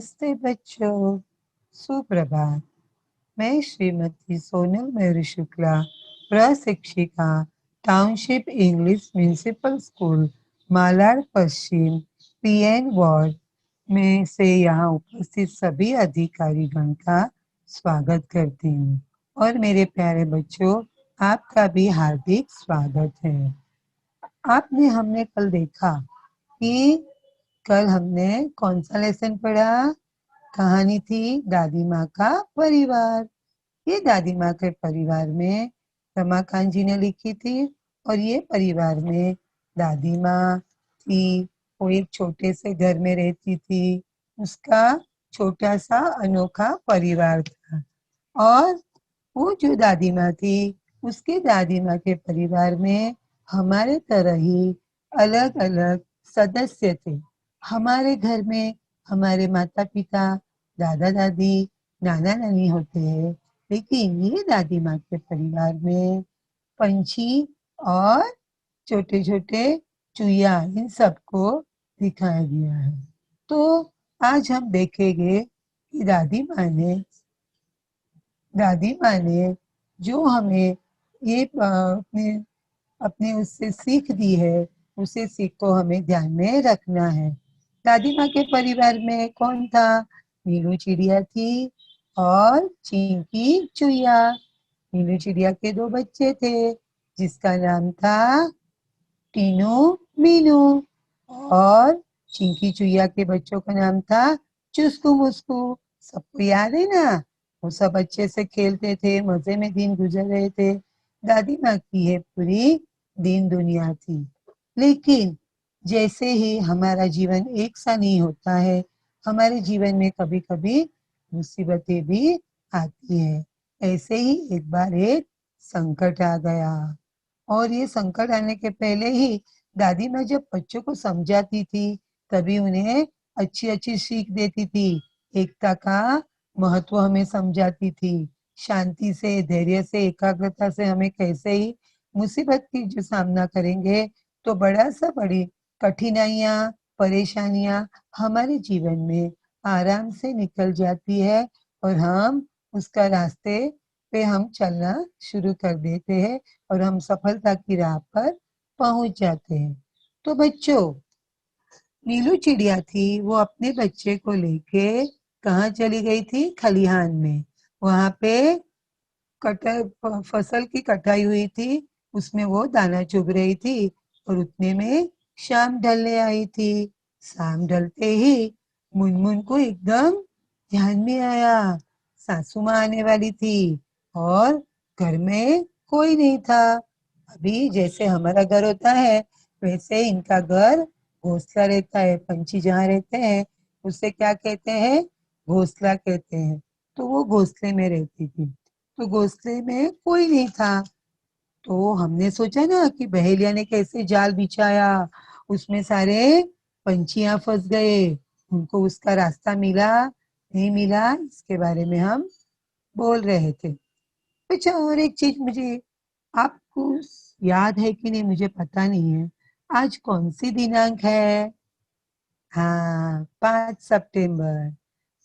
नमस्ते बच्चों, सुप्रभात। मैं श्रीमती सोनल मयूरी शुक्ला, प्रशिक्षिका, township English municipal school, Malad पश्चिम, पीएन वार्ड में से यहाँ उपस्थित सभी अधिकारीगण का स्वागत करती हूँ और मेरे प्यारे बच्चों, आपका भी हार्दिक स्वागत है। हमने कल देखा कि कल हमने कौन सा लेसन पढ़ा? कहानी थी दादी माँ का परिवार। ये दादी माँ के परिवार में रमाकांत जी ने लिखी थी और ये परिवार में दादी माँ थी। वो एक छोटे से घर में रहती थी। उसका छोटा सा अनोखा परिवार था और वो जो दादी माँ थी, उसके दादी माँ के परिवार में हमारे तरह ही अलग अलग सदस्य थे। हमारे घर में हमारे माता पिता, दादा दादी, नाना नानी होते हैं, लेकिन ये दादी माँ के परिवार में पंछी और छोटे छोटे चूहिया, इन सबको दिखाया गया है। तो आज हम देखेंगे कि दादी माँ ने जो हमें ये अपने अपने उससे सीख दी है, उसे सीख को हमें ध्यान में रखना है। दादी माँ के परिवार में कौन था? नीलू चिड़िया थी और चिंकी चुईया। नीलू चिड़िया के दो बच्चे थे, जिसका नाम था टीनू, मीनू, और चिंकी चुईया के बच्चों का नाम था चुस्कू मुस्कू। सबको याद है ना? वो सब अच्छे से खेलते थे, मजे में दिन गुजर रहे थे। दादी माँ की ये पूरी दिन दुनिया थी। लेकिन जैसे ही हमारा जीवन एक सा नहीं होता है, हमारे जीवन में कभी कभी मुसीबतें भी आती है। ऐसे ही एक बार एक संकट आ गया और ये संकट आने के पहले ही दादी माँ जब बच्चों को समझाती थी, तभी उन्हें अच्छी अच्छी सीख देती थी। एकता का महत्व हमें समझाती थी। शांति से, धैर्य से, एकाग्रता से हमें कैसे ही मुसीबत की जो सामना करेंगे तो बड़ा सा बड़ी कठिनाइयां, परेशानियां हमारे जीवन में आराम से निकल जाती है और हम उसका रास्ते पे हम चलना शुरू कर देते हैं और हम सफलता की राह पर पहुंच जाते हैं। तो बच्चों, नीलू चिड़िया थी, वो अपने बच्चे को लेके कहाँ चली गई थी? खलिहान में। वहां पे फसल की कटाई हुई थी, उसमें वो दाना चुग रही थी और उतने में शाम ढलने आई थी। शाम ढलते ही मुनमुन को एकदम ध्यान में आया, सासू माँ आने वाली थी और घर में कोई नहीं था। अभी जैसे हमारा घर होता है, वैसे इनका घर घोंसला रहता है। पंछी जहाँ रहते हैं उसे क्या कहते हैं? घोंसला कहते हैं। तो वो घोंसले में रहती थी, तो घोंसले में कोई नहीं था। तो हमने सोचा ना कि बहेलिया ने कैसे जाल बिछाया, उसमें सारे पंछियां फंस गए। उनको उसका रास्ता मिला नहीं मिला, इसके बारे में हम बोल रहे थे। अच्छा, और एक चीज मुझे आपको याद है कि नहीं मुझे पता नहीं है, आज कौन सी दिनांक है? हाँ, 5 सितंबर।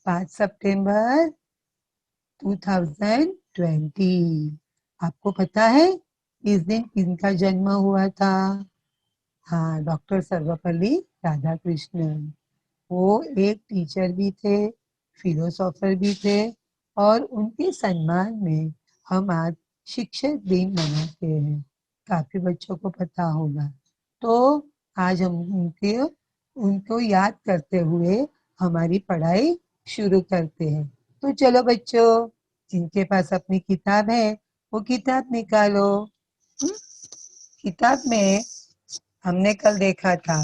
5 सितंबर 2020। आपको पता है इस दिन किनका जन्म हुआ था? हाँ, डॉक्टर सर्वपल्ली राधाकृष्णन। वो एक टीचर भी थे, फिलोसोफर भी थे और उनके सम्मान में हम आज शिक्षक दिन मनाते हैं। काफी बच्चों को पता होगा। तो आज हम उनको याद करते हुए हमारी पढ़ाई शुरू करते हैं। तो चलो बच्चों, जिनके पास अपनी किताब है वो किताब निकालो। हम्म? किताब में हमने कल देखा था।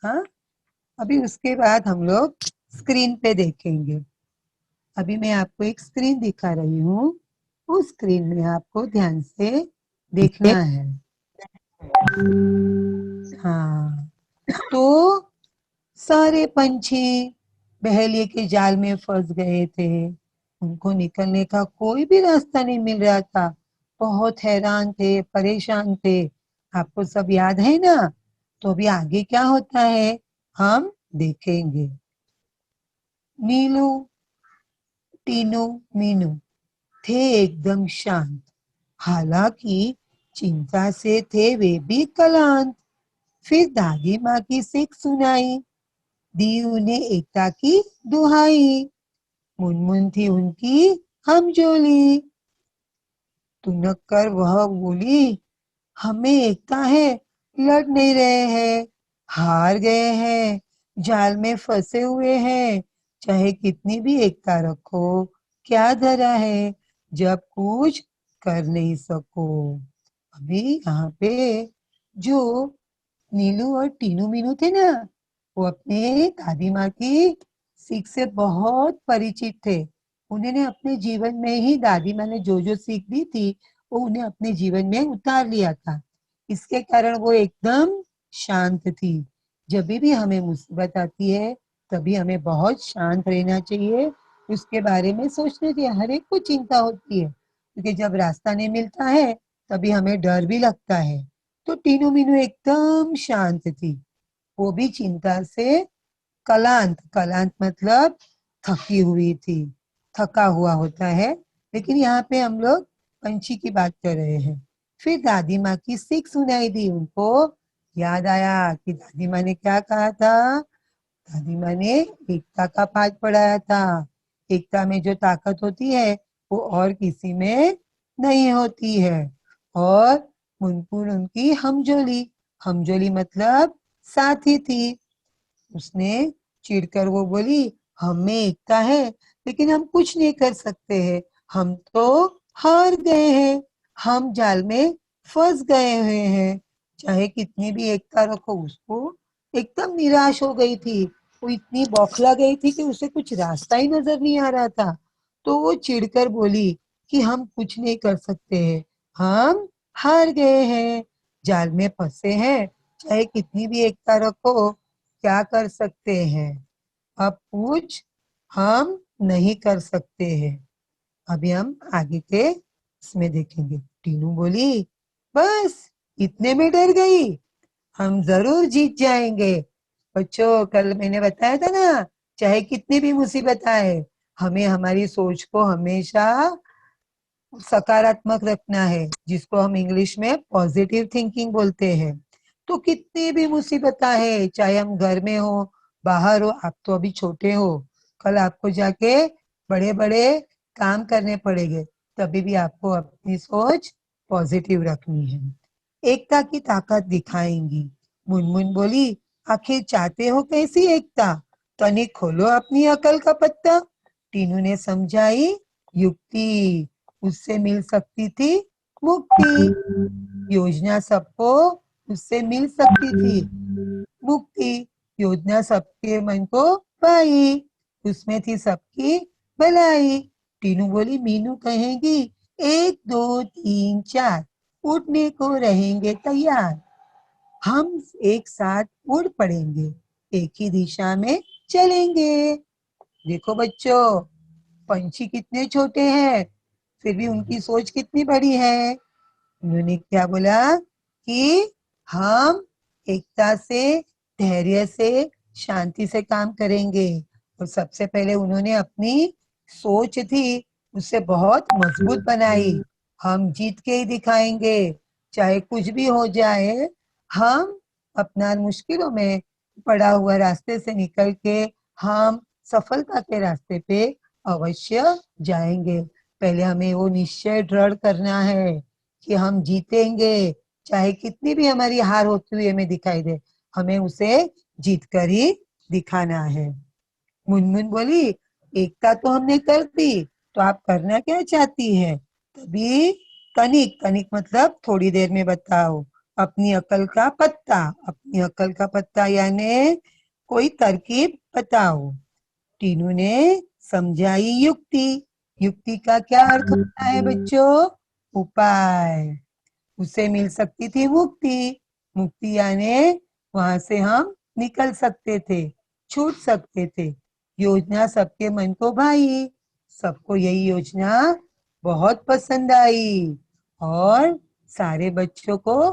हाँ, अभी उसके बाद हम लोग स्क्रीन पे देखेंगे। अभी मैं आपको एक स्क्रीन दिखा रही हूँ, उस स्क्रीन में आपको ध्यान से देखना है। हाँ, तो सारे पंछी बहेलिए के जाल में फंस गए थे। उनको निकलने का कोई भी रास्ता नहीं मिल रहा था। बहुत हैरान थे, परेशान थे। आपको सब याद है ना? तो अभी आगे क्या होता है हम देखेंगे। नीलू, टीनू, मीनू थे एकदम शांत। हालांकि चिंता से थे वे भी क्लांत। फिर दादी माँ की सीख सुनाई, दी उन्हें एकता की दुहाई। मुनमुन थी उनकी हमजोली। तुनक कर वह बोली, हमें एकता है, लड़ नहीं रहे हैं, हार गए हैं, जाल में फंसे हुए हैं। चाहे कितनी भी एकता रखो, क्या धरा है जब कुछ कर नहीं सको। अभी यहाँ पे जो नीलू और टीनू मीनू थे ना, वो अपने दादी माँ की सीख से बहुत परिचित थे। उन्होंने अपने जीवन में ही दादी माँ ने जो जो सीख दी थी, वो उन्हें अपने जीवन में उतार लिया था। इसके कारण वो एकदम शांत थी। जब भी हमें मुसीबत आती है, तभी हमें बहुत शांत रहना चाहिए, उसके बारे में सोचना चाहिए। हर एक को चिंता होती है, क्योंकि जब रास्ता नहीं मिलता है, तभी हमें डर भी लगता है। तो तीनों मीनू एकदम शांत थी। वो भी चिंता से क्लांत, क्लांत मतलब थकी हुई थी, थका हुआ होता है। लेकिन यहाँ पे हम लोग पंछी की बात कर रहे हैं। फिर दादी माँ की सीख सुनाई दी उनको। याद आया कि दादी माँ ने क्या कहा था। दादी माँ ने एकता का पाठ पढ़ाया था। एकता में जो ताकत होती है, वो और किसी में नहीं होती है। और मुनमुन उनकी हमजोली, हमजोली मतलब साथी थी। उसने चिढ़कर वो बोली, हमें एकता है, लेकिन हम कुछ नहीं कर सकते हैं। हम तो हार गए हैं, हम जाल में फंस गए हुए हैं। चाहे कितनी भी एकता रखो, उसको एकदम निराश हो गई थी। वो इतनी बौखला गई थी कि उसे कुछ रास्ता ही नजर नहीं आ रहा था। तो वो चिढ़कर बोली कि हम कुछ नहीं कर सकते हैं, हम हार गए हैं, जाल में फंसे हैं। चाहे कितनी भी एकता रखो, क्या कर सकते हैं, अब कुछ हम नहीं कर सकते हैं। अभी हम आगे के इसमें देखेंगे। टीनू बोली, बस इतने में डर गई, हम जरूर जीत जाएंगे। बच्चों, कल मैंने बताया था ना, चाहे कितनी भी मुसीबत आए, हमें हमारी सोच को हमेशा सकारात्मक रखना है, जिसको हम इंग्लिश में पॉजिटिव थिंकिंग बोलते हैं। तो कितनी भी मुसीबत है, चाहे हम घर में हो, बाहर हो, आप तो अभी छोटे हो, कल आपको जाके बड़े बड़े काम करने पड़ेंगे, तभी भी आपको अपनी सोच पॉजिटिव रखनी है। एकता की ताकत दिखाएंगी। मुनमुन बोली, आखिर चाहते हो कैसी एकता, तनिक खोलो अपनी अकल का पत्ता। टीनू ने समझाई युक्ति, उससे मिल सकती थी मुक्ति। योजना सबको उससे मिल सकती थी मुक्ति। योजना सबके मन को पाई, उसमें थी सबकी भलाई। टीनू बोली, मीनू कहेगी, एक दो तीन चार, उठने को रहेंगे तैयार। हम एक साथ उड़ पड़ेंगे, एक ही दिशा में चलेंगे। देखो बच्चों, पंछी कितने छोटे हैं, फिर भी उनकी सोच कितनी बड़ी है। उन्होंने क्या बोला कि हम एकता से, धैर्य से, शांति से काम करेंगे। और सबसे पहले उन्होंने अपनी सोच थी, उससे बहुत मजबूत बनाई। हम जीत के ही दिखाएंगे, चाहे कुछ भी हो जाए। हम अपना मुश्किलों में पड़ा हुआ रास्ते से निकल के हम सफलता के रास्ते पे अवश्य जाएंगे। पहले हमें वो निश्चय दृढ़ करना है कि हम जीतेंगे, चाहे कितनी भी हमारी हार होती हुई हमें दिखाई दे, हमें उसे जीत कर ही दिखाना है। मुनमुन बोली, एकता तो हमने कर दी, तो आप करना क्या चाहती है। तभी तनिक, तनिक मतलब थोड़ी देर में बताओ, अपनी अकल का पत्ता, अपनी अकल का पत्ता यानी कोई तरकीब बताओ। टीनू ने समझाई युक्ति। युक्ति का क्या अर्थ होता है बच्चों, उपाय। उसे मिल सकती थी मुक्ति, मुक्ति यानी वहां से हम निकल सकते थे, छूट सकते थे। योजना सबके मन को भाई, सबको यही योजना बहुत पसंद आई। और सारे बच्चों को,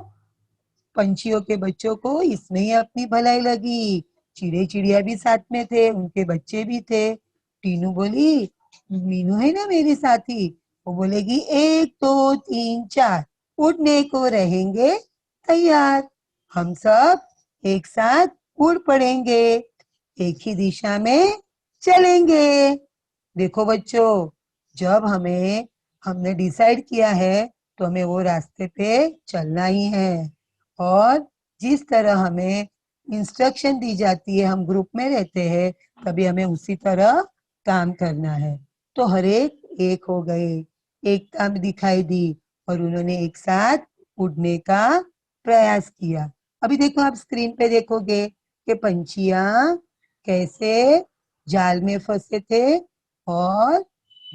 पंछियों के बच्चों को इसमें ही अपनी भलाई लगी। चिड़े चिड़िया भी साथ में थे, उनके बच्चे भी थे। टीनू बोली, मीनू है ना मेरी साथी, वो बोलेगी 1 2 3 4, उड़ने को रहेंगे तैयार। हम सब एक साथ उड़ पड़ेंगे, एक ही दिशा में चलेंगे। देखो बच्चों, जब हमने डिसाइड किया है तो हमें वो रास्ते पे चलना ही है। और जिस तरह हमें इंस्ट्रक्शन दी जाती है, हम ग्रुप में रहते हैं, तभी हमें उसी तरह काम करना है। तो हर एक हो गए, एकता दिखाई दी और उन्होंने एक साथ उड़ने का प्रयास किया। अभी देखो, आप स्क्रीन पे देखोगे कि पंछियां कैसे जाल में फंसे थे और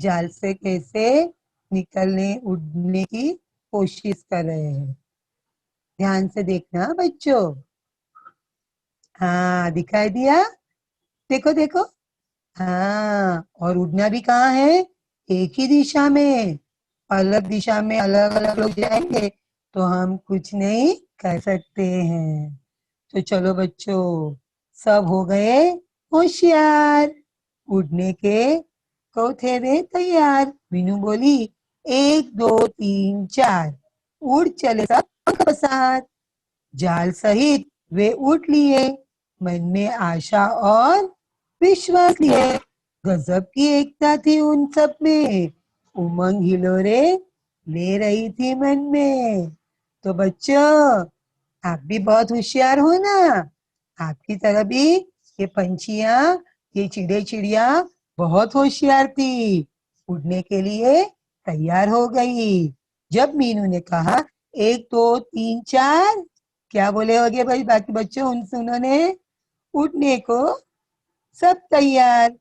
जाल से कैसे निकलने उड़ने की कोशिश कर रहे हैं। ध्यान से देखना बच्चों। हाँ, दिखाई दिया? देखो देखो। हाँ, और उड़ना भी कहाँ है? एक ही दिशा में। अलग दिशा में अलग अलग लोग जाएंगे तो हम कुछ नहीं कर सकते हैं। तो चलो बच्चों, सब हो गए होशियार, उड़ने के को थे वे तैयार। मीनू बोली 1 2 3 4, उड़ चले सब पंख पसार। जाल सहित वे उठ लिए, मन में आशा और विश्वास लिए। गजब की एकता थी उन सब में, उमंग हिलोरे ले रही थी मन में। तो बच्चों, आप भी बहुत होशियार हो ना। आपकी तरह भी ये पंछियां, ये चिड़े चिड़िया बहुत होशियार थी, उड़ने के लिए तैयार हो गई। जब मीनू ने कहा 1 2 3 4, क्या बोले होगे भाई बाकी बच्चों? उनसे उन्होंने उड़ने को सब तैयार,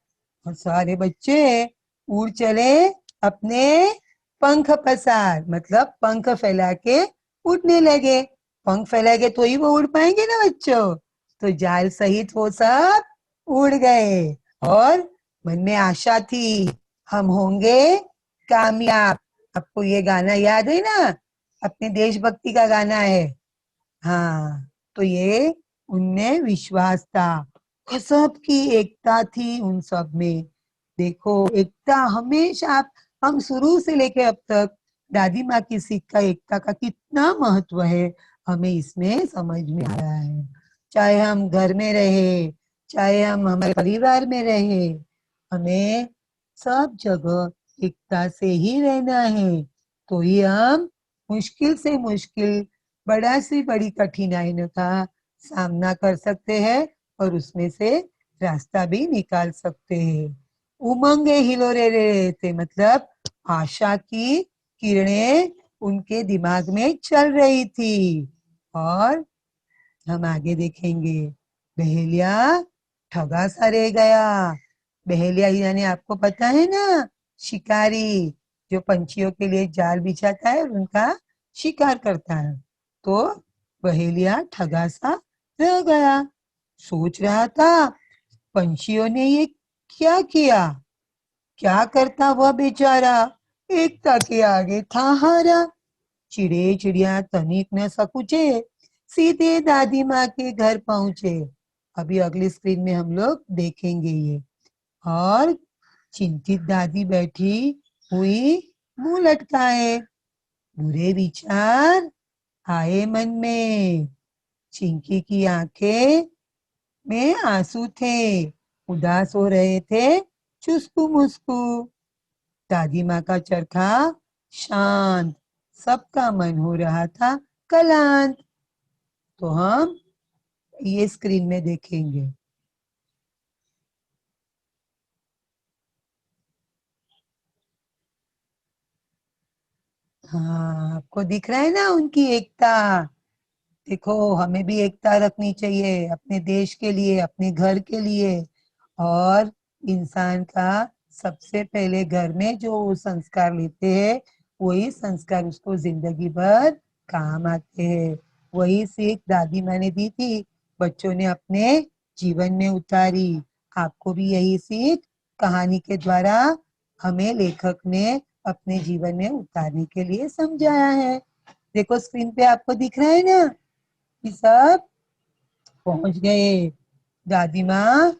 और सारे बच्चे उड़ चले अपने पंख पसार, मतलब पंख फैला के उड़ने लगे। पंख फैलाएंगे तो ही वो उड़ पाएंगे ना बच्चों। तो जाल सहित वो सब उड़ गए और मन में आशा थी, हम होंगे कामयाब। आपको ये गाना याद है ना? अपने देशभक्ति का गाना है। हाँ, तो ये उनमें विश्वास था। सबकी एकता थी उन सब में। देखो, एकता हमेशा हम शुरू से लेके अब तक दादी माँ की सीख का एकता का कितना महत्व है, हमें इसमें समझ में आ रहा है। चाहे हम घर में रहे, चाहे हम हमारे परिवार में रहे, हमें सब जगह एकता से ही रहना है। तो ही हम मुश्किल से मुश्किल, बड़ा से बड़ी कठिनाइयों का सामना कर सकते हैं और उसमें से रास्ता भी निकाल सकते हैं। उमंगे हिलोरे रहे थे, मतलब आशा की किरणें उनके दिमाग में चल रही थी। और हम आगे देखेंगे, बहेलिया ठगा सा रह गया। बहेलिया यानी आपको पता है ना, शिकारी, जो पंछियों के लिए जाल बिछाता है और उनका शिकार करता है। तो बहेलिया ठगा सा रह गया, सोच रहा था पंछियों ने ये क्या किया, क्या करता वह बेचारा, एकता के आगे था हारा। चिड़े चिड़िया तनिक न सकुचे, सीधे दादी माँ के घर पहुंचे। अभी अगली स्क्रीन में हम लोग देखेंगे ये। और चिंतित दादी बैठी हुई मुंह लटकाए, बुरे विचार आए मन में। चिंकी की आंखें में आंसू थे, उदास हो रहे थे चुस्कू मुस्कू। दादी माँ का चरखा शांत, सबका मन हो रहा था क्लांत। तो हम ये स्क्रीन में देखेंगे। हाँ, आपको दिख रहा है ना उनकी एकता? देखो, हमें भी एकता रखनी चाहिए अपने देश के लिए, अपने घर के लिए। और इंसान का सबसे पहले घर में जो संस्कार लेते हैं, वही संस्कार उसको जिंदगी भर काम आते हैं। वही सीख दादी माँ ने दी थी, बच्चों ने अपने जीवन में उतारी। आपको भी यही सीख कहानी के द्वारा हमें लेखक ने अपने जीवन में उतारने के लिए समझाया है। देखो, स्क्रीन पे आपको दिख रहा है ना कि सब पहुंच गए। दादी माँ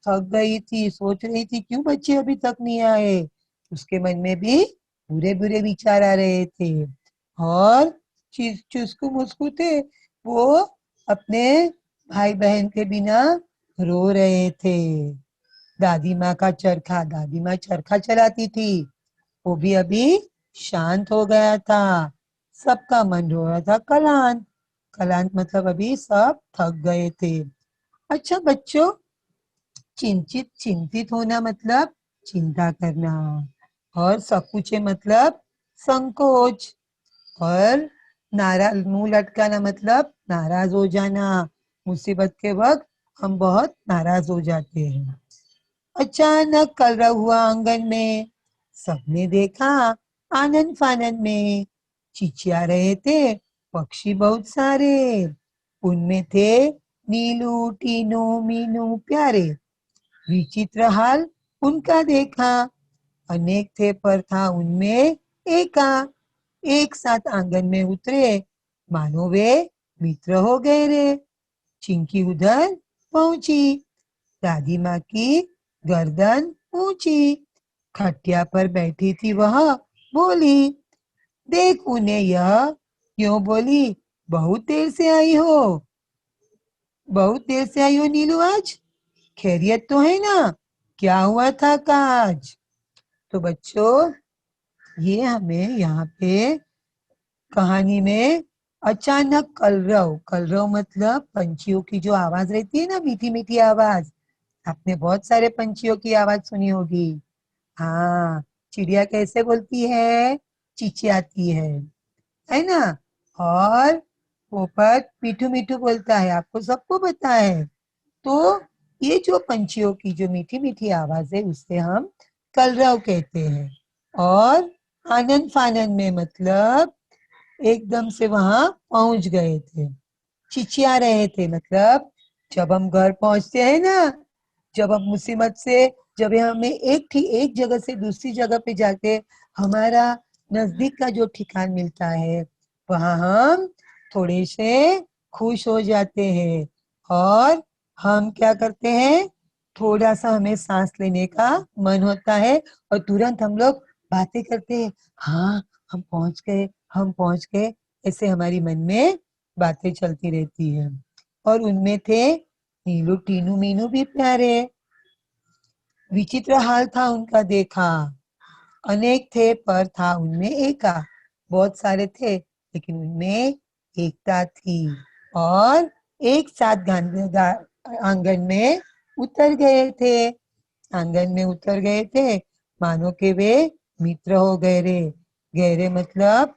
थक गई थी, सोच रही थी क्यों बच्चे अभी तक नहीं आए। उसके मन में भी बुरे बुरे विचार आ रहे थे और चुस्कू मुस्कू थे, वो अपने भाई बहन के बिना रो रहे थे। दादी माँ चरखा चलाती थी, वो भी अभी शांत हो गया था। सबका मन रो रहा था कलांत। कलांत मतलब अभी सब थक गए थे। अच्छा बच्चों, चिंतित होना मतलब चिंता करना, और संकुचे मतलब संकोच, और नाराज मुंह लटकाना मतलब नाराज हो जाना। मुसीबत के वक्त हम बहुत नाराज हो जाते हैं। अचानक कलरव हुआ आंगन में। सबने देखा, आनंद फानन में चिचिया रहे थे पक्षी बहुत सारे। उनमें थे नीलू, टीनू, मीनू प्यारे। विचित्र हाल उनका देखा, अनेक थे पर था उनमें एका। एक साथ आंगन में उतरे, मानो वे मित्र हो गए रे। चिंकी उधर पहुंची, दादी माँ की गर्दन ऊंची, खटिया पर बैठी थी वह, बोली, देख उन्हें यह क्यों बोली, बहुत देर से आई हो, बहुत देर से आई हो नीलू आज, खैरियत तो है ना, क्या हुआ था काज। तो बच्चों, ये हमें यहाँ पे कहानी में अचानक कलरव, कलरव मतलब पंछियों की जो आवाज रहती है ना, मीठी मीठी आवाज। आपने बहुत सारे पंछियों की आवाज सुनी होगी। हाँ, चिड़िया कैसे बोलती है, चिचियाती है ना। और पोपट मीठू मीठू बोलता है, आपको सबको पता है। तो ये जो पंछियों की जो मीठी मीठी आवाज है, उससे हम कलरव कहते हैं। और आनंद फानन में मतलब एकदम से वहां पहुंच गए थे। चिचिया रहे थे मतलब जब हम घर पहुंचते हैं ना, जब हम मुसीबत से, जब हमें एक जगह से दूसरी जगह पे जाके हमारा नजदीक का जो ठिकान मिलता है, वहां हम थोड़े से खुश हो जाते हैं। और हम क्या करते हैं, थोड़ा सा हमें सांस लेने का मन होता है, और तुरंत हम लोग बातें करते हैं। हाँ, हम पहुंच गए, हम पहुंच गए, ऐसे हमारी मन में बातें चलती रहती है। और उनमें थे नीलू, टीनू, मीनू भी प्यारे। विचित्र हाल था उनका देखा, अनेक थे पर था उनमें एका। बहुत सारे थे लेकिन उनमें एकता थी। और एक साथ आंगन में उतर गए थे, आंगन में उतर गए थे, मानो के वे मित्र हो गए रे। गहरे मतलब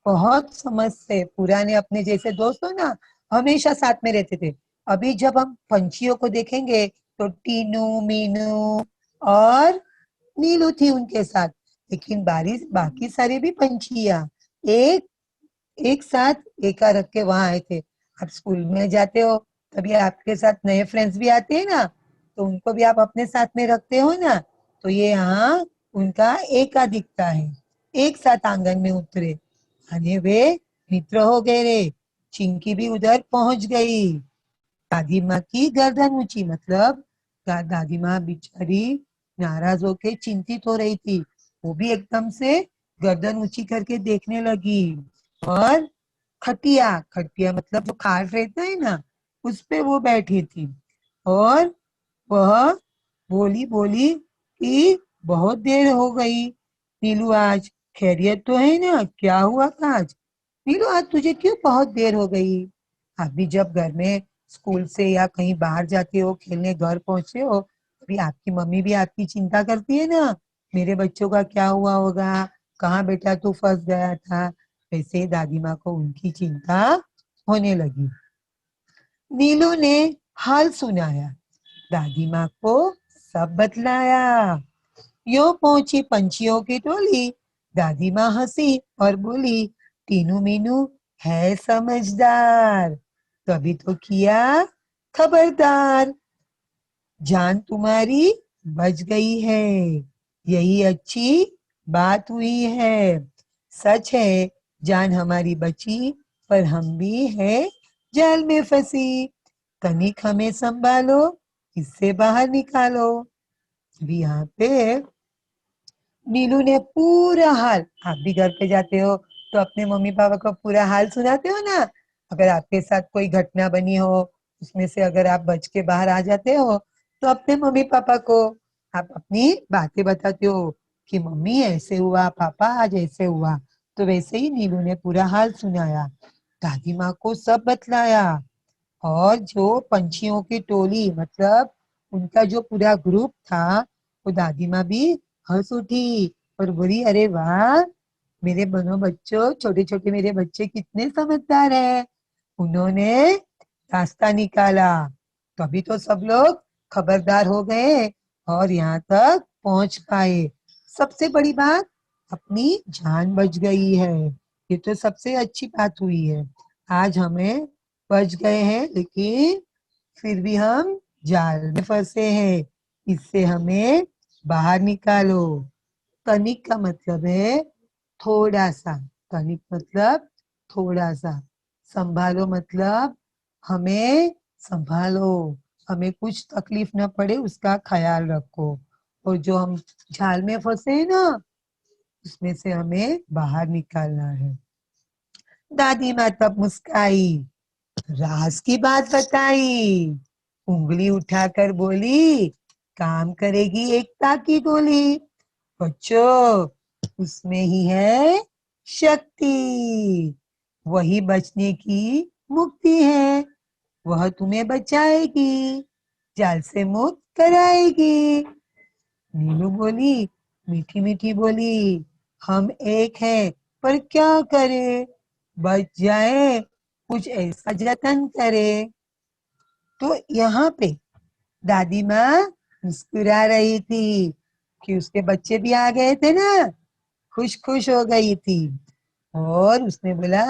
बहुत समझ से, पुराने अपने जैसे दोस्त हो ना, हमेशा साथ में रहते थे। अभी जब हम पंछियों को देखेंगे तो टीनू, मीनू और नीलू थी उनके साथ, लेकिन बारिश बाकी सारे भी पंछियां एक एक साथ एका रख के वहां आए थे। आप स्कूल में जाते हो, तभी आपके साथ नए फ्रेंड्स भी आते हैं ना, तो उनको भी आप अपने साथ में रखते हो ना। तो ये यहाँ उनका एका दिखता है, एक साथ आंगन में उतरे, अने वे मित्र हो गए रे। चिंकी भी उधर पहुंच गई, दादी माँ की गर्दन ऊंची मतलब दादी माँ बेचारी नाराज होके चिंतित हो रही थी, वो भी एकदम से गर्दन ऊंची करके देखने लगी। और खटिया, खटिया मतलब जो खाट रहता है ना, उस पे वो बैठी थी। और वह बोली बोली कि बहुत देर हो गई नीलू, आज खैरियत तो है ना, क्या हुआ था आज, नीलू आज तुझे क्यों बहुत देर हो गई। अभी जब घर में स्कूल से या कहीं बाहर जाते हो खेलने, घर पहुंचे हो, अभी आपकी मम्मी भी आपकी चिंता करती है ना, मेरे बच्चों का क्या हुआ होगा, कहाँ बेटा तू फंस गया था। वैसे ही दादी माँ को उनकी चिंता होने लगी। नीलू ने हाल सुनाया, दादी माँ को सब बतलाया। यो पहुंची पंछियों की टोली, दादी माँ हंसी और बोली, तीनू मीनू है समझदार, तभी तो किया खबरदार, जान तुम्हारी बच गई है, यही अच्छी बात हुई है। सच है, जान हमारी बची, पर हम भी है जाल में फंसी, तनिक हमें संभालो, इससे बाहर निकालो। अभी यहाँ पे नीलू ने पूरा हाल, आप भी घर पे जाते हो तो अपने मम्मी पापा को पूरा हाल सुनाते हो ना। अगर आपके साथ कोई घटना बनी हो, उसमें से अगर आप बच के बाहर आ जाते हो तो अपने मम्मी पापा को आप अपनी बातें बताते हो कि मम्मी ऐसे हुआ, पापा आज ऐसे हुआ। तो वैसे ही नीलू ने पूरा हाल सुनाया, दादी माँ को सब बतलाया। और जो पंछियों की टोली, मतलब उनका जो पूरा ग्रुप था, वो दादी माँ भी हंस उठी और बोली, अरे वाह, मेरे बनो बच्चों, छोटे छोटे मेरे बच्चे कितने समझदार हैं, उन्होंने रास्ता निकाला। तभी तो सब लोग खबरदार हो गए और यहाँ तक पहुंच पाए। सबसे बड़ी बात, अपनी जान बच गई है। ये तो सबसे अच्छी बात हुई है। आज हमें बच गए हैं, लेकिन फिर भी हम जाल में फंसे हैं। इससे हमें बाहर निकालो। तनिक का मतलब है थोड़ा सा। तनिक मतलब थोड़ा सा। संभालो मतलब हमें संभालो, हमें कुछ तकलीफ ना पड़े उसका ख्याल रखो। और जो हम जाल में फंसे हैं ना, उसमें से हमें बाहर निकालना है। दादी माँ तब मुस्काई, राज की बात बताई, उंगली उठाकर बोली, काम करेगी एकता की गोली। बच्चों, उसमें ही है शक्ति, वही बचने की मुक्ति है। वह तुम्हें बचाएगी, जाल से मुक्त कराएगी। नीलू बोली, मीठी मीठी बोली, हम एक हैं, पर क्या करें, बच जाए, कुछ ऐसा जतन करे। तो यहाँ पे दादी माँ मुस्कुरा रही थी कि उसके बच्चे भी आ गए थे ना, खुश खुश हो गई थी। और उसने बोला,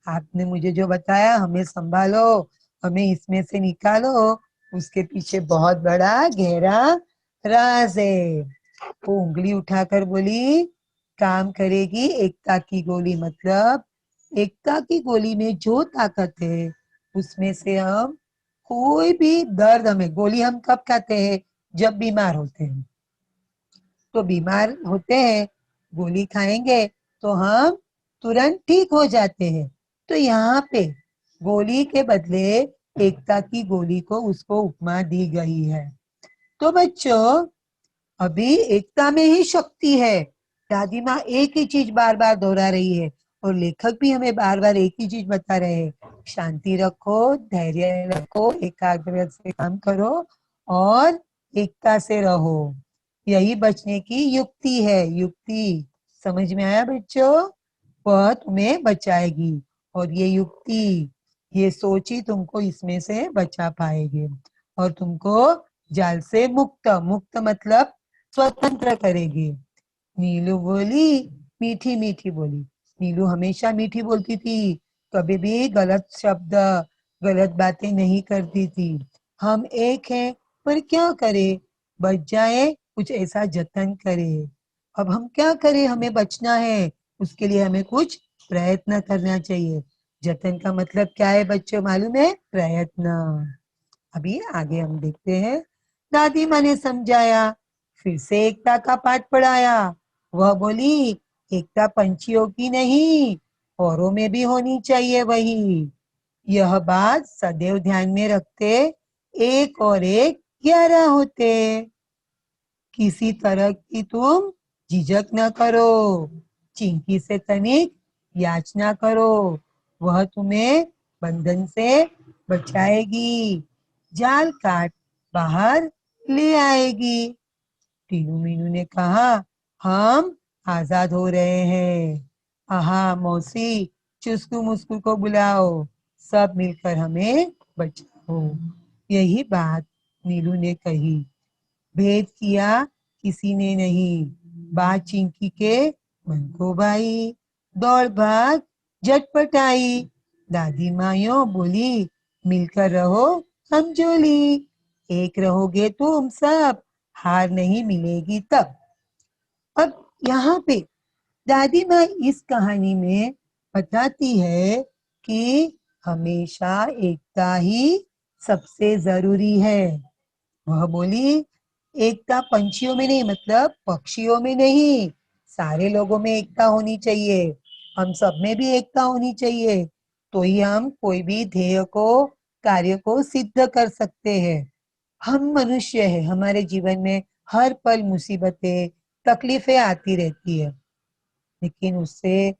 आपने मुझे जो बताया, हमें संभालो, हमें इसमें से निकालो, उसके पीछे बहुत बड़ा गहरा राज है। वो उंगली उठाकर बोली, काम करेगी एकता की गोली, मतलब एकता की गोली में जो ताकत है, उसमें से हम कोई भी दर्द, हमें गोली हम कब खाते हैं, जब बीमार होते हैं। तो बीमार होते हैं, गोली खाएंगे तो हम तुरंत ठीक हो जाते हैं। तो यहाँ पे गोली के बदले एकता की गोली को उसको उपमा दी गई है। तो बच्चों, अभी एकता में ही शक्ति है। दादी माँ एक ही चीज बार बार दोहरा रही है, और लेखक भी हमें बार बार एक ही चीज बता रहे हैं, शांति रखो, धैर्य रखो, एकाग्र से काम करो और एकता से रहो। यही बचने की युक्ति है। युक्ति समझ में आया बच्चों? वह तुम्हें बचाएगी, और ये युक्ति, ये सोच ही तुमको इसमें से बचा पाएगी और तुमको जाल से मुक्त, मुक्त मतलब स्वतंत्र करेगी। नीलू बोली, मीठी मीठी बोली। नीलू हमेशा मीठी बोलती थी, कभी भी गलत शब्द, गलत बातें नहीं करती थी। हम एक हैं, पर क्या करें, बच जाए, कुछ ऐसा जतन करे। अब हम क्या करें, हमें बचना है, उसके लिए हमें कुछ प्रयत्न करना चाहिए। जतन का मतलब क्या है बच्चों, मालूम है? प्रयत्न। अभी आगे हम देखते हैं। दादी माँ ने समझाया, फिर से एकता का पाठ पढ़ाया। वह बोली, एकता पंछियों की नहीं, औरों में भी होनी चाहिए वही। यह बात सदैव ध्यान में रखते, एक और एक 11 होते। किसी तरह की तुम झिझक न करो, चिंकी से तनिक याचना करो, वह तुम्हें बंधन से बचाएगी, जाल काट बाहर ले आएगी। टीनू मीनू ने कहा, हम आजाद हो रहे हैं। आहा मौसी, चुस्कू मुस्कू को बुलाओ, सब मिलकर हमें बचाओ। यही बात नीलू ने कही। भेद किया किसी ने नहीं, बात चिंकी के मन को भाई, दौड़ भाग झटपट आई। दादी माँ बोली, मिलकर रहो समझोली, एक रहोगे तुम सब, हार नहीं मिलेगी तब। अब यहाँ पे दादी माँ इस कहानी में बताती है कि हमेशा एकता ही सबसे जरूरी है। वह बोली, एकता पंछियों में नहीं, मतलब पक्षियों में नहीं, सारे लोगों में एकता होनी चाहिए। हम सब में भी एकता होनी चाहिए, तो ही हम कोई भी ध्येय को, कार्य को सिद्ध कर सकते हैं। हम मनुष्य हैं, हमारे जीवन में हर पल मुसीबतें, तकलीफें आती रहती है, लेकिन उससे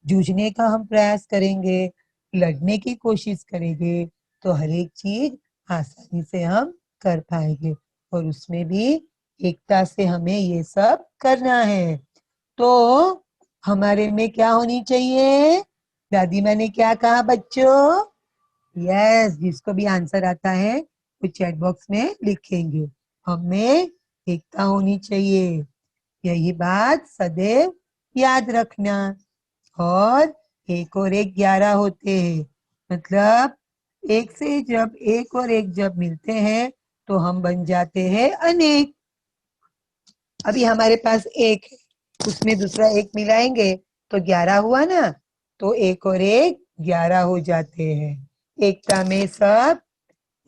जूझने का हम प्रयास करेंगे, लड़ने की कोशिश करेंगे, तो हर एक चीज आसानी से हम कर पाएंगे। और उसमें भी एकता से हमें ये सब करना है। तो हमारे में क्या होनी चाहिए? दादी माँ ने क्या कहा बच्चों? यस, जिसको भी आंसर आता है वो चैट बॉक्स में लिखेंगे। हमें एकता होनी चाहिए, यही बात सदैव याद रखना। और एक और एक 11 होते हैं, मतलब एक और एक जब मिलते हैं तो हम बन जाते हैं अनेक। अभी हमारे पास एक है, उसमें दूसरा एक मिलाएंगे तो 11 हुआ ना, तो एक और एक 11 हो जाते हैं। एकता में सब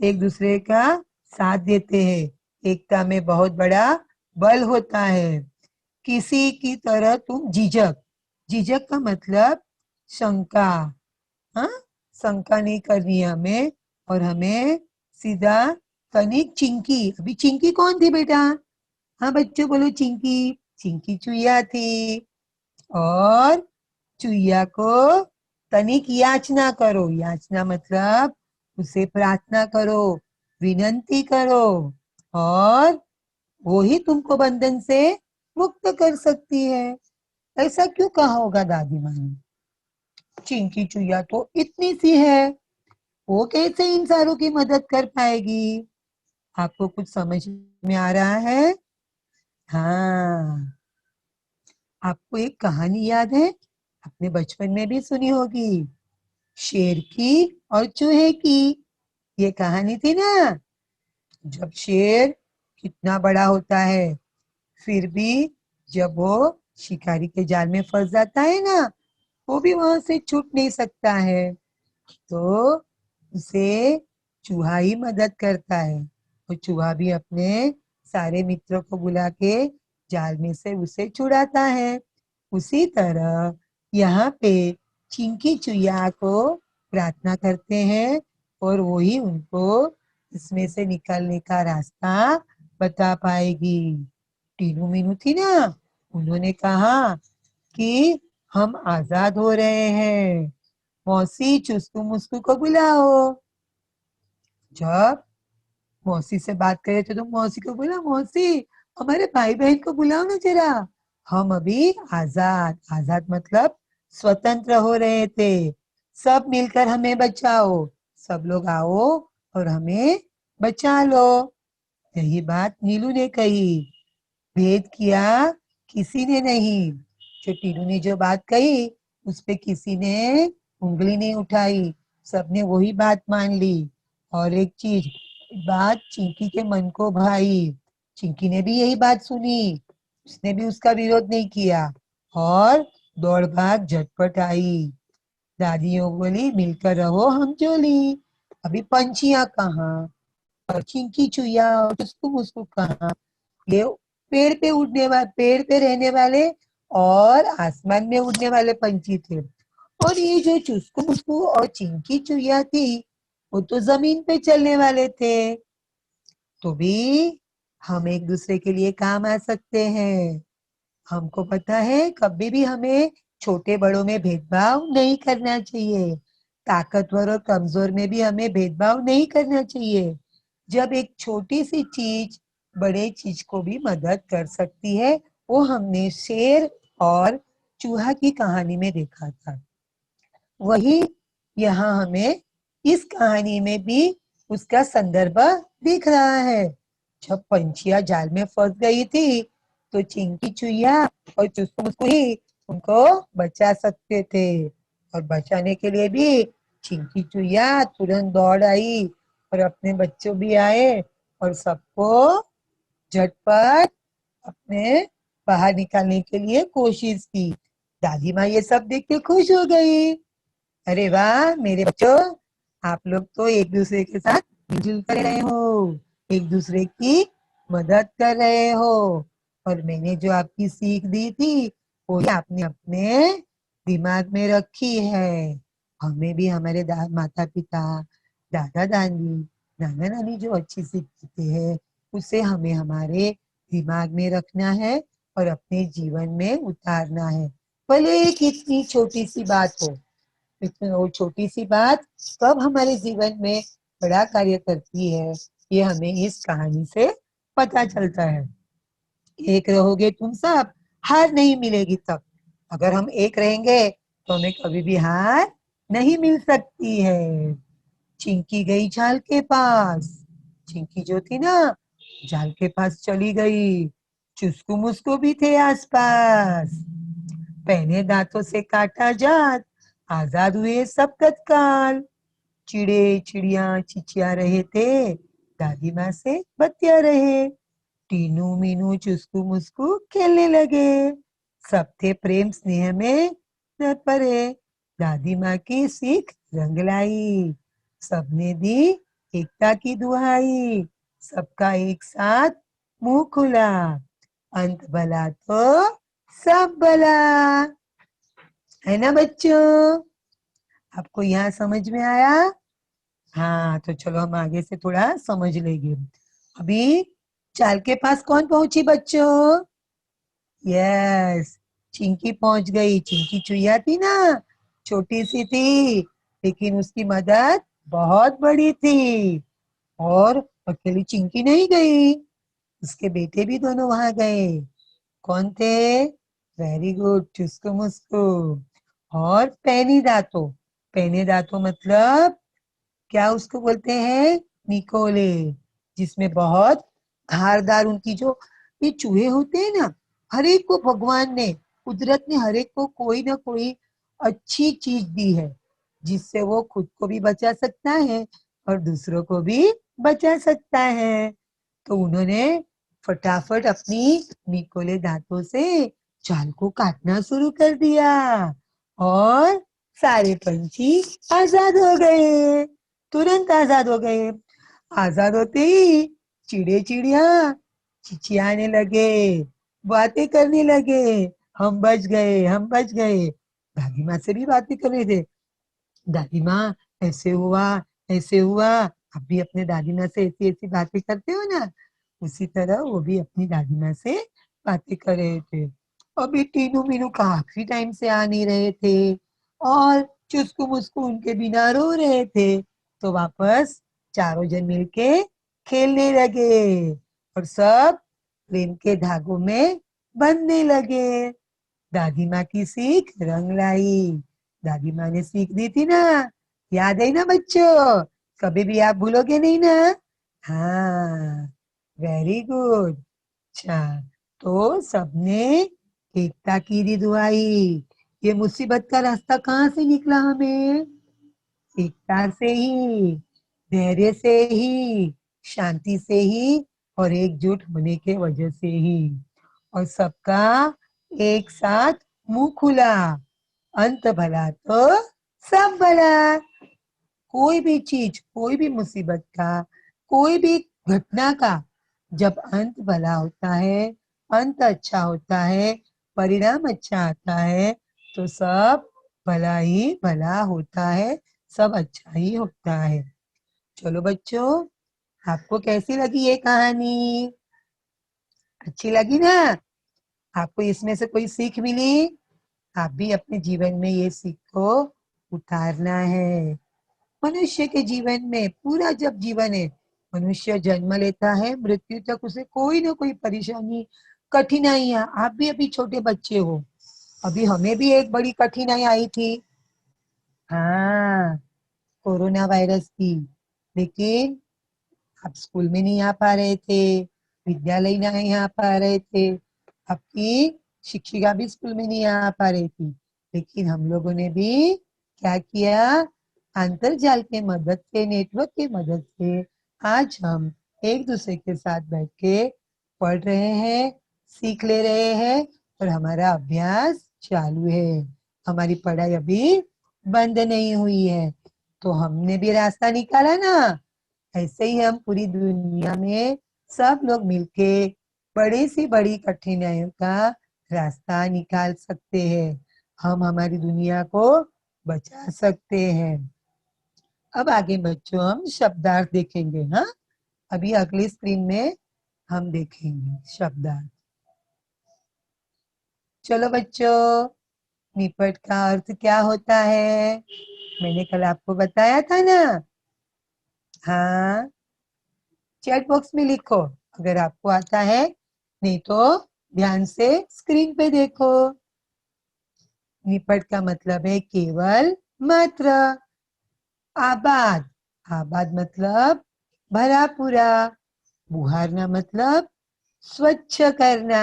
एक दूसरे का साथ देते हैं, एकता में बहुत बड़ा बल होता है। किसी की तरह तुम झिझक, झिझक का मतलब शंका, हाँ, शंका नहीं करनी है हमें। और हमें सीधा तनिक चिंकी, अभी चिंकी कौन थी बेटा? हाँ बच्चों बोलो, चिंकी, चिंकी चुईया थी। और चुईया को तनिक याचना करो, याचना मतलब उसे प्रार्थना करो, विनंती करो, और वो ही तुमको बंधन से मुक्त कर सकती है। ऐसा क्यों कहा होगा दादी माँ ने? चिंकी चुईया तो इतनी सी है, वो कैसे इन सारों की मदद कर पाएगी? आपको कुछ समझ में आ रहा है? हाँ, आपको एक कहानी याद है, अपने बचपन में भी सुनी होगी, शेर की और चूहे की। ये कहानी थी ना, जब शेर कितना बड़ा होता है, फिर भी जब वो शिकारी के जाल में फंस जाता है ना, वो भी वहां से छूट नहीं सकता है, तो उसे चूहा ही मदद करता है। और चूहा भी अपने सारे मित्रों को बुला के जाल में से उसे छुड़ाता है। उसी तरह यहाँ पे चिंकी चुईया को प्रार्थना करते हैं, और वो ही उनको इसमें से निकलने का रास्ता बता पाएगी। टीनू मीनू थी ना, उन्होंने कहा कि हम आजाद हो रहे हैं, मौसी चुस्कू मुस्कू को बुलाओ। जब मौसी से बात करे थे तो मौसी को बोला, मौसी हमारे भाई बहन को बुलाओ ना जरा, हम अभी आजाद, आजाद मतलब स्वतंत्र हो रहे थे, सब मिलकर हमें बचाओ, सब लोग आओ और हमें बचा लो। यही बात नीलू ने कही, भेद किया किसी ने नहीं। जो टीनू ने जो बात कही उस पे किसी ने उंगली नहीं उठाई, सबने वही बात मान ली। और एक चीज, बात चिंकी के मन को भाई, चिंकी ने भी यही बात सुनी, उसने भी उसका विरोध नहीं किया, और दौड़ भाग झटपट आई। दादियों बोली, मिलकर रहो हम जोली। अभी पंछियां कहाँ, और चिंकी चुईया और उसको मुझको कहाँ? ये पेड़ पे उड़ने वाले, पेड़ पे रहने वाले और आसमान में उड़ने वाले पंछी थे। और ये जो चुस्कू मुस्कू और चिंकी चुईया थी, वो तो जमीन पे चलने वाले थे। तो भी हम एक दूसरे के लिए काम आ सकते हैं। हमको पता है कभी भी हमें छोटे बड़ों में भेदभाव नहीं करना चाहिए, ताकतवर और कमजोर में भी हमें भेदभाव नहीं करना चाहिए। जब एक छोटी सी चीज बड़े चीज को भी मदद कर सकती है, वो हमने शेर और चूहा की कहानी में देखा था। वही यहाँ हमें इस कहानी में भी उसका संदर्भ दिख रहा है। जब पंछियां जाल में फंस गई थी, तो चिंकी चुईया और चुस्कू मुस्कू ही उनको बचा सकते थे। और बचाने के लिए भी चिंकी चुईया तुरंत दौड़ आई, और अपने बच्चों भी आए, और सबको झटपट अपने बाहर निकालने के लिए कोशिश की। दादी माँ ये सब देख के खुश हो गई। अरे वाह मेरे बच्चों, आप लोग तो एक दूसरे के साथ मिलजुल कर रहे हो, एक दूसरे की मदद कर रहे हो। और मैंने जो आपकी सीख दी थी वो आपने अपने दिमाग में रखी है। हमें भी हमारे माता पिता, दादा दादी, नाना नानी जो अच्छी सीख देते हैं उसे हमें हमारे दिमाग में रखना है और अपने जीवन में उतारना है। भले एक इतनी छोटी सी बात हो, लेकिन वो छोटी सी बात कब हमारे जीवन में बड़ा कार्य करती है, ये हमें इस कहानी से पता चलता है। एक रहोगे तुम सब, हार नहीं मिलेगी तब। अगर हम एक रहेंगे तो हमें कभी भी हार नहीं मिल सकती है। चिंकी गई जाल के पास। चिंकी जो थी ना, जाल के पास चली गई। चुस्कू मुस्कू भी थे आसपास। पहने दांतों से काटा जात, आजाद हुए सब तत्काल। चिड़े चिड़िया चिचिया रहे थे, दादी माँ से बतिया रहे। टीनू मीनू चुस्कू मुस्कू खेलने लगे। सब थे प्रेम स्नेह में न परे। दादी माँ की सीख रंग लाई। सबने दी एकता की दुहाई। सबका एक साथ मुंह खुला। अंत भला तो सब भला। है ना बच्चों? आपको यहाँ समझ में आया? हाँ, तो चलो हम आगे से थोड़ा समझ लेंगे। अभी चाल के पास कौन पहुंची बच्चों? यस, चिंकी पहुंच गई। चिंकी चुईया थी ना, छोटी सी थी, लेकिन उसकी मदद बहुत बड़ी थी। और अकेली चिंकी नहीं गई, उसके बेटे भी दोनों वहां गए। कौन थे? वेरी गुड, चुस्को मुस्को और पैनी दांतों। पैने दांतों मतलब क्या उसको बोलते हैं? निकोले, जिसमें बहुत धारदार उनकी जो ये चूहे होते हैं ना, हर एक को भगवान ने, कुदरत ने हर एक को कोई ना कोई अच्छी चीज दी है, जिससे वो खुद को भी बचा सकता है और दूसरों को भी बचा सकता है। तो उन्होंने फटाफट अपनी निकोले दांतों से चाल को काटना शुरू कर दिया और सारे पंछी आजाद हो गए। तुरंत आजाद हो गए। आजाद होते ही चिड़े चिड़िया चिचियाने लगे, बातें करने लगे। हम बच गए, हम बच गए। दादी माँ से भी बातें कर रहे थे। दादी माँ, ऐसे हुआ, ऐसे हुआ। आप भी अपने दादी माँ से ऐसी ऐसी बातें करते हो ना, उसी तरह वो भी अपनी दादी माँ से बातें कर रहे थे। अभी टीनू मीनू काफी टाइम से आ नहीं रहे थे और चुस्कू मुस्कू उनके बिना रो रहे थे। तो वापस चारों जन मिलके खेलने लगे और सब प्रेम के धागों में बंधने लगे। दादी माँ की सीख रंग लाई। दादी माँ ने सीख दी थी ना, याद है ना बच्चों? कभी भी आप भूलोगे नहीं ना? हाँ, वेरी गुड। अच्छा, तो सबने एकता की दी दुआई। ये मुसीबत का रास्ता कहाँ से निकला हमें? एकता से ही, धैर्य से ही, शांति से ही और एकजुट होने के वजह से ही। और सबका एक साथ मुंह खुला। अंत भला तो सब भला। कोई भी चीज, कोई भी मुसीबत का, कोई भी घटना का जब अंत भला होता है, अंत अच्छा होता है, परिणाम अच्छा आता है, तो सब भला ही भला होता है, सब अच्छा ही होता है। चलो बच्चों, आपको कैसी लगी ये कहानी? अच्छी लगी ना? आपको इसमें से कोई सीख मिली? आप भी अपने जीवन में ये सीख को उतारना है। मनुष्य के जीवन में पूरा जब जीवन है, मनुष्य जन्म लेता है, मृत्यु तक उसे कोई ना कोई परेशानी, कठिनाइयां, आप भी अभी छोटे बच्चे हो, अभी हमें भी एक बड़ी कठिनाई आई थी। हाँ, कोरोना वायरस की। लेकिन आप स्कूल में नहीं आ पा रहे थे, विद्यालय नहीं आ पा रहे थे, आपकी शिक्षिका भी स्कूल में नहीं आ पा रही थी, लेकिन हम लोगों ने भी क्या किया? अंतरजाल के मदद से, नेटवर्क की मदद से आज हम एक दूसरे के साथ बैठ के पढ़ रहे हैं, सीख ले रहे हैं और हमारा अभ्यास चालू है। हमारी पढ़ाई अभी बंद नहीं हुई है। तो हमने भी रास्ता निकाला ना, ऐसे ही हम पूरी दुनिया में सब लोग मिलके बड़ी से बड़ी कठिनाइयों का रास्ता निकाल सकते हैं। हम हमारी दुनिया को बचा सकते हैं। अब आगे बच्चों हम शब्दार्थ देखेंगे। हाँ, अभी अगली स्क्रीन में हम देखेंगे शब्दार्थ। चलो बच्चों, निपट का अर्थ क्या होता है? मैंने कल आपको बताया था ना। हाँ, चैट बॉक्स में लिखो अगर आपको आता है, नहीं तो ध्यान से स्क्रीन पे देखो। निपट का मतलब है केवल, मात्र। आबाद, आबाद मतलब भरा पूरा। बुहारना मतलब स्वच्छ करना।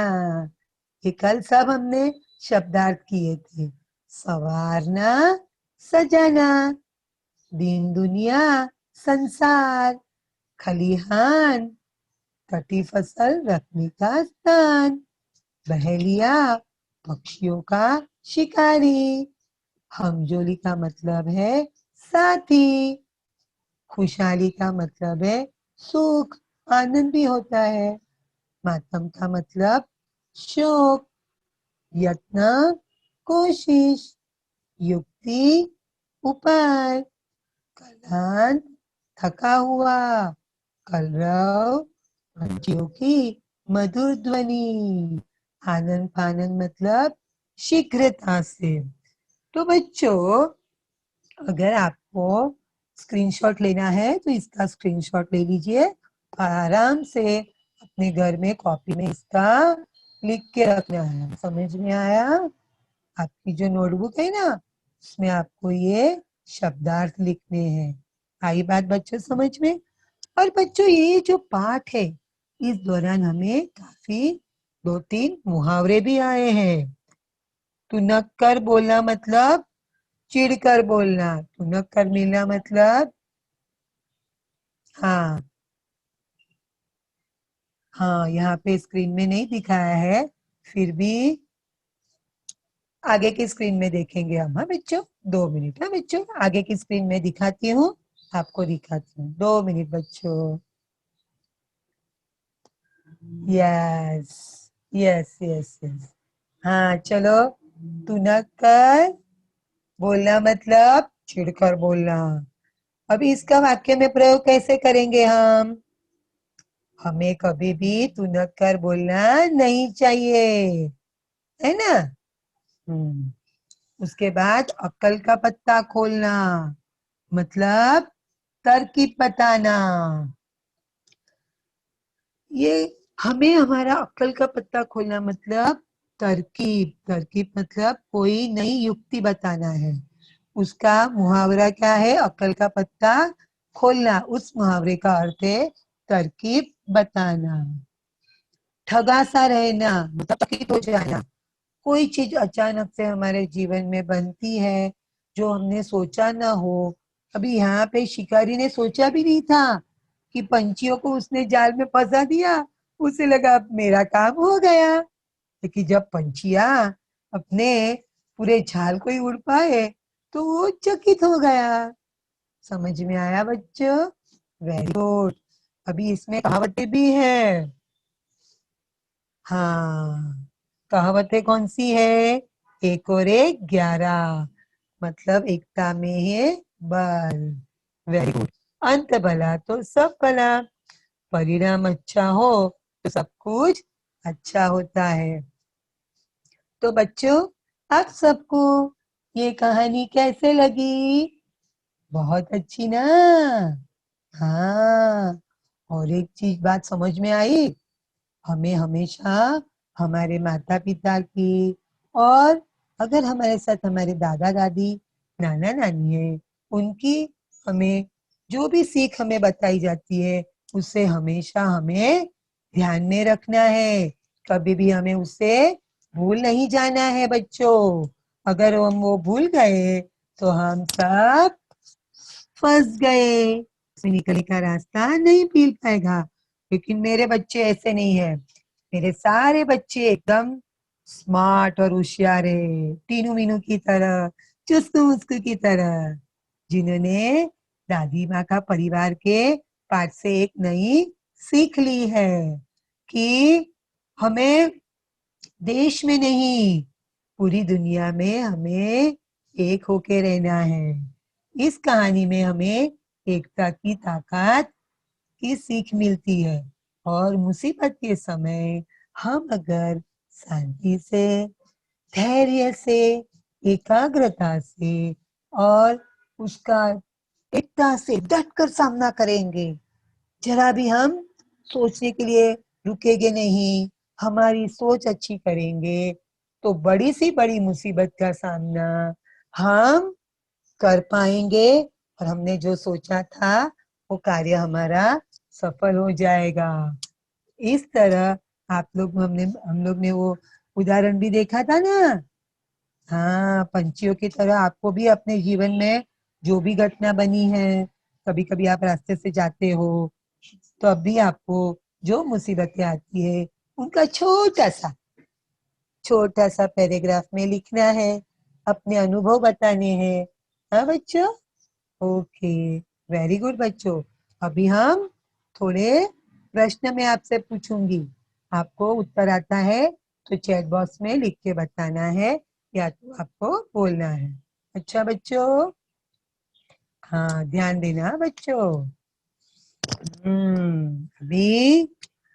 ये कल सब हमने शब्दार्थ किए थे। संवारना, सजाना। दीन दुनिया, संसार। खलिहान, कटी फसल रखने का स्थान। बहेलिया, पक्षियों का शिकारी। हमजोली का मतलब है साथी। खुशहाली का मतलब है सुख, आनंद भी होता है। मातम का मतलब शोक। यत्न, कोशिश। युक्ति, उपाय। कलांत, थका हुआ। कलरव, पंछियों की मधुर ध्वनि। आनंद फानंद मतलब शीघ्रता से। तो बच्चों, अगर आपको स्क्रीनशॉट लेना है तो इसका स्क्रीनशॉट ले लीजिए। आराम से अपने घर में कॉपी में इसका लिख के रखना है। समझ में आया? आपकी जो नोटबुक है ना, उसमें आपको ये शब्दार्थ लिखने हैं। आई बात बच्चों समझ में? और बच्चों, ये जो पाठ है, इस दौरान हमें काफी 2-3 मुहावरे भी आए हैं। तुनक कर बोलना मतलब चिढ़ कर बोलना। तुनक कर मिलना मतलब, हाँ हाँ, यहाँ पे स्क्रीन में नहीं दिखाया है, फिर भी आगे की स्क्रीन में देखेंगे हम। हाँ बच्चों, 2 मिनट। हाँ बच्चों, आगे की स्क्रीन में दिखाती हूँ, आपको दिखाती हूँ। 2 मिनट बच्चों। Yes yes yes yes. हाँ चलो। तुनक कर बोलना मतलब चिढ़कर बोलना। अभी इसका वाक्य में प्रयोग कैसे करेंगे हम? हमें कभी भी तुनक कर बोलना नहीं चाहिए, है ना? हम्म। उसके बाद अक्ल का पत्ता खोलना मतलब तरकीब बताना। ये हमें हमारा अक्ल का पत्ता खोलना मतलब तरकीब। तरकीब मतलब कोई नई युक्ति बताना है। उसका मुहावरा क्या है? अक्ल का पत्ता खोलना। उस मुहावरे का अर्थ है तरकीब बताना। ठगा सा रहना मतलब चकित हो जाना। कोई चीज अचानक से हमारे जीवन में बनती है जो हमने सोचा ना हो। अभी यहाँ पे शिकारी ने सोचा भी नहीं था कि पंछियों को उसने जाल में फंसा दिया। उसे लगा अब मेरा काम हो गया। लेकिन जब पंछियां अपने पूरे झाल को ही उड़ पाए तो वो चकित हो गया। समझ में आया बच्चों? Very good. अभी इसमें कहावतें भी है। हाँ, कहावतें कौन सी है? एक और एक 11, मतलब एकता में है बल। Very good. अंत भला तो सब भला। परिणाम अच्छा हो तो सब कुछ अच्छा होता है। तो बच्चों, आप सबको ये कहानी कैसे लगी? बहुत अच्छी ना? हाँ। और एक चीज बात समझ में आई, हमें हमेशा हमारे माता पिता की, और अगर हमारे साथ हमारे दादा दादी, नाना नानी है, उनकी हमें जो भी सीख हमें बताई जाती है, उसे हमेशा हमें ध्यान में रखना है। कभी भी हमें उसे भूल नहीं जाना है बच्चों। अगर हम वो भूल गए तो हम सब फंस गए। से निकलने का रास्ता नहीं मिल पाएगा। लेकिन मेरे बच्चे ऐसे नहीं है। मेरे सारे बच्चे एकदम स्मार्ट और होशियार है, टीनू मीनू की तरह, चुस्कू मुस्कू की तरह, जिन्होंने दादी माँ का परिवार के पाठ से एक नई सीख ली है कि हमें देश में नहीं, पूरी दुनिया में हमें एक होके रहना है। इस कहानी में हमें एकता की ताकत की सीख मिलती है और मुसीबत के समय हम अगर शांति से, धैर्य से, एकाग्रता से और उसका एकता से डट कर सामना करेंगे, जरा भी हम सोचने के लिए रुकेंगे नहीं, हमारी सोच अच्छी करेंगे, तो बड़ी सी बड़ी मुसीबत का सामना हम कर पाएंगे और हमने जो सोचा था वो कार्य हमारा सफल हो जाएगा। इस तरह हम लोग ने वो उदाहरण भी देखा था ना। हाँ, पंछियों की तरह आपको भी अपने जीवन में जो भी घटना बनी है, कभी कभी आप रास्ते से जाते हो तो अब भी आपको जो मुसीबतें आती है उनका छोटा सा पैराग्राफ में लिखना है, अपने अनुभव बताने हैं। हाँ बच्चों, ओके, वेरी गुड बच्चों। अभी हम थोड़े प्रश्न मैं आपसे पूछूंगी, आपको उत्तर आता है तो चैट बॉक्स में लिख के बताना है या तो आपको बोलना है। अच्छा बच्चों, हाँ ध्यान देना बच्चों। अभी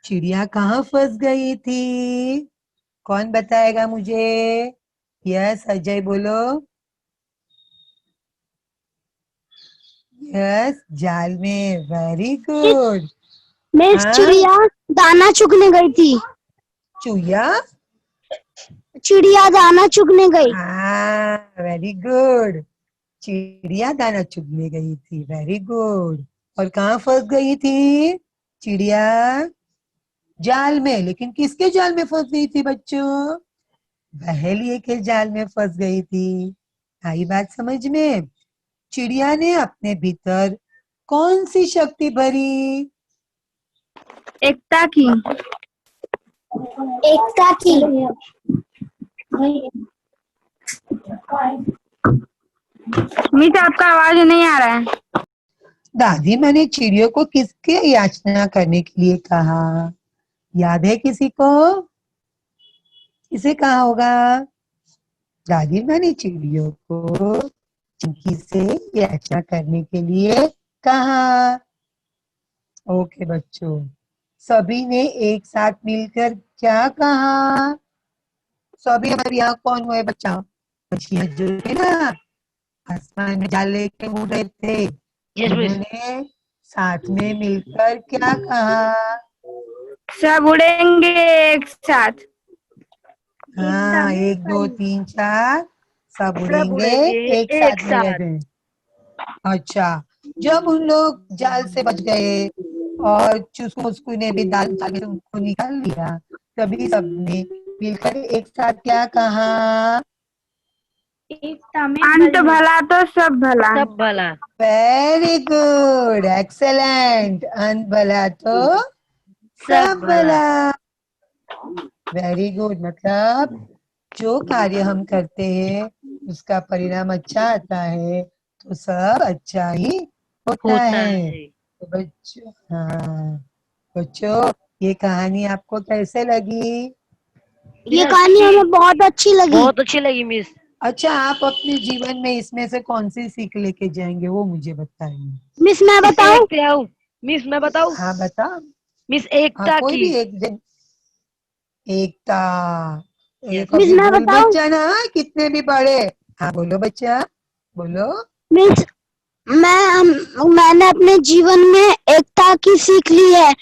चिड़िया कहाँ फंस गई थी? कौन बताएगा मुझे? यस अजय बोलो। यस, जाल में, वेरी गुड। मिस हाँ, चिड़िया दाना चुगने गई थी। चूया, चिड़िया दाना चुगने गई। हाँ वेरी गुड। चिड़िया दाना चुगने गई थी, वेरी गुड। और कहाँ फंस गई थी चिड़िया? जाल में। लेकिन किसके जाल में फंस गई थी बच्चों? बहेलिए के जाल में फंस गई थी। आई बात समझ में? चिड़िया ने अपने भीतर कौन सी शक्ति भरी? एकता की। एकता की। मिस आपका आवाज नहीं आ रहा है। दादी माँ ने चिड़ियों को किसके याचना करने के लिए कहा? याद है किसी को? किसे कहा होगा? दादी माँ ने चिड़ियों को चिंकी से याचना करने के लिए कहा। ओके बच्चों, सभी ने एक साथ मिलकर क्या कहा? सभी हमारे यहाँ कौन हुए बच्चा? मछलियाँ जो थे ना, आसमान में जाल लेके उड़ रहे थे, यस मिस। उन्होंने साथ में मिलकर क्या कहा? सब उड़ेंगे एक साथ। हाँ, एक दो तीन चार, सब सब उड़ेंगे उड़ेंगे एक एक साथ मेरे साथ। दिन। अच्छा, जब उन लोग जाल से बच गए और चुसकू मुस्कू ने भी जाल से उनको निकाल लिया, तभी सबने मिलकर एक साथ क्या कहा? अंत भला तो सब भला। सब भला। Very good, excellent. अंत भला तो सब सब भला। भला। वेरी गुड, मतलब जो कार्य हम करते हैं उसका परिणाम अच्छा आता है तो सब अच्छा ही होता होता है। है। तो बच्चों, हाँ बच्चों, ये कहानी आपको कैसे लगी? ये मिस कहानी अच्छी, हमें बहुत अच्छी लगी। बहुत अच्छी लगी मिस। अच्छा, आप अपने जीवन में इसमें से कौन सी सीख लेके जाएंगे वो मुझे बताइए। मिस मैं मिस बताऊं? एक क्या हूँ? मिस मैं बताऊं? हाँ बता। मिस हाँ, एकता कोई की। भी एक दिन। एकता। ये यस। मिस कभी मैं भूल मत बताऊं? जाना, हाँ, कितने भी बड़े। हाँ बोलो बच्चा, बोलो। मिस मैंने अपने जीवन में एकता की सीख ली है।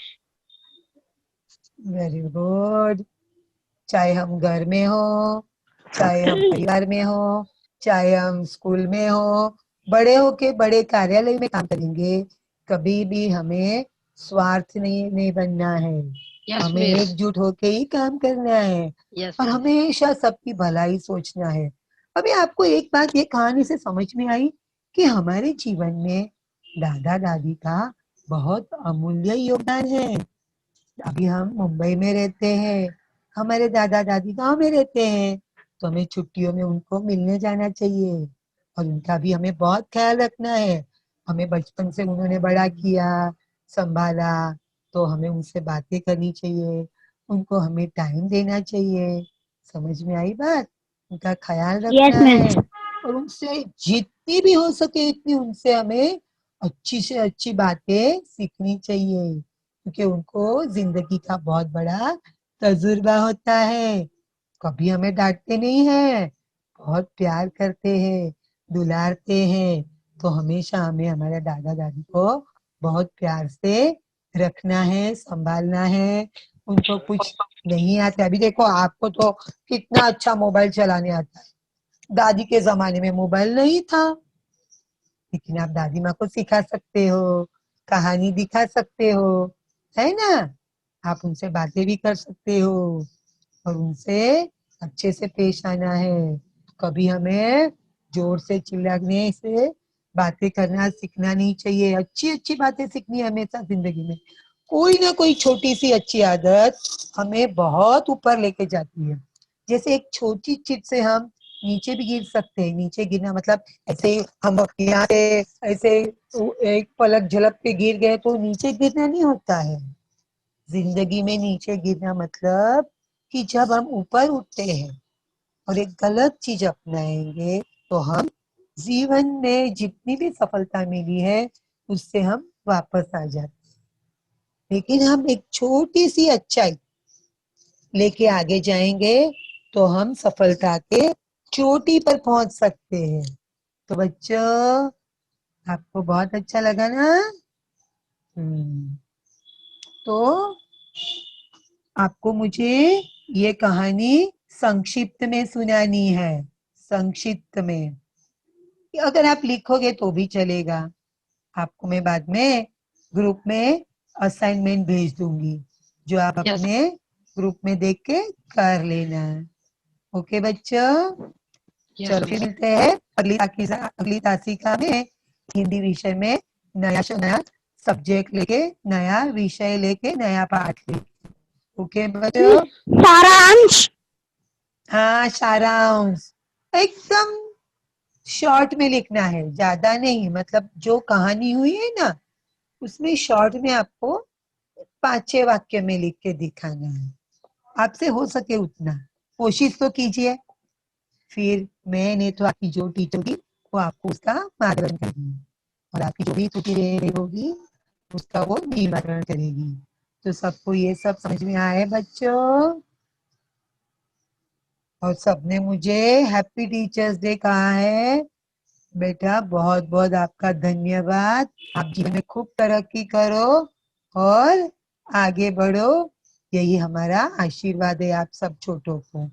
Very good. चाहे हम घर में हो, चाहे हम परिवार में हो, चाहे हम स्कूल में हो, बड़े होके बड़े कार्यालय में काम करेंगे, कभी भी हमें स्वार्थ नहीं बनना है। यस हमें मिस। एकजुट होके ही काम करना है यस और मिस। हमेशा सबकी भलाई सोचना है। अभी आपको एक बात ये कहानी से समझ में आई कि हमारे जीवन में दादा दादी का बहुत अमूल्य योगदान है। अभी हम मुंबई में रहते हैं, हमारे दादा दादी गांव में रहते हैं, तो हमें छुट्टियों में उनको मिलने जाना चाहिए और उनका भी हमें बहुत ख्याल रखना है। हमें बचपन से उन्होंने बड़ा किया, संभाला तो हमें उनसे बातें करनी चाहिए, उनको हमें टाइम देना चाहिए। समझ में आई बात? उनका ख्याल यस रखना है मिस। और उनसे जितनी भी हो सके इतनी उनसे हमें अच्छी से अच्छी बातें सीखनी चाहिए, क्योंकि उनको जिंदगी का बहुत बड़ा तजुर्बा होता है। कभी हमें डांटते नहीं है, बहुत प्यार करते हैं, दुलारते हैं। तो हमेशा हमें हमारे दादा दादी को बहुत प्यार से रखना है, संभालना है। उनको कुछ नहीं आता, अभी देखो आपको तो कितना अच्छा मोबाइल चलाने आता है। दादी के जमाने में मोबाइल नहीं था, लेकिन आप दादी माँ को सिखा सकते हो, कहानी दिखा सकते हो, है ना? आप उनसे बातें भी कर सकते हो और उनसे अच्छे से पेश आना है। कभी हमें जोर से चिल्लाने से बातें करना सीखना नहीं चाहिए। अच्छी अच्छी बातें सीखनी है हमेशा जिंदगी में। कोई ना कोई छोटी सी अच्छी आदत हमें बहुत ऊपर लेके जाती है। जैसे एक छोटी चीज से हम नीचे भी गिर सकते हैं। नीचे गिरना मतलब ऐसे हम यहाँ से ऐसे एक पलक झलक पे गिर गए तो नीचे गिरना नहीं होता है। जिंदगी में नीचे गिरना मतलब कि जब हम ऊपर उठते हैं और एक गलत चीज अपनाएंगे तो हम जीवन में जितनी भी सफलता मिली है उससे हम वापस आ जाते हैं। लेकिन हम एक छोटी सी अच्छाई लेके आगे जाएंगे तो हम सफलता के चोटी पर पहुंच सकते हैं। तो बच्चों, आपको बहुत अच्छा लगा ना? हम्म, तो आपको मुझे ये कहानी संक्षिप्त में सुनानी है। संक्षिप्त में अगर आप लिखोगे तो भी चलेगा। आपको मैं बाद में ग्रुप में असाइनमेंट भेज दूंगी, जो आप यस अपने ग्रुप में देख के कर लेना। ओके बच्चों, यस चलो फिर मिस। मिलते हैं अगली तासिका में हिंदी विषय में नया सब्जेक्ट लेके, नया विषय लेके, नया पाठ लेके। ओके बच्चों। मिस सारांश। हाँ, सारांश एकदम शॉर्ट में लिखना है, ज्यादा नहीं। मतलब जो कहानी हुई है ना उसमें शॉर्ट में आपको 5-6 वाक्य में लिख के दिखाना है। आपसे हो सके उतना कोशिश तो कीजिए। फिर मैंने तो आपकी जो टीचर होगी वो आपको उसका मार्गदर्शन करेगी और आपकी जो भी त्रुटि रही होगी उसका वो निवारण करेगी। तो सबको ये सब समझ में आए बच्चों? और सबने मुझे हैप्पी टीचर्स डे कहा है। बेटा बहुत बहुत आपका धन्यवाद। आप जीवन में खूब तरक्की करो और आगे बढ़ो, यही हमारा आशीर्वाद है आप सब छोटों को।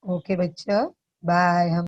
ओके बच्चों, बाय। हम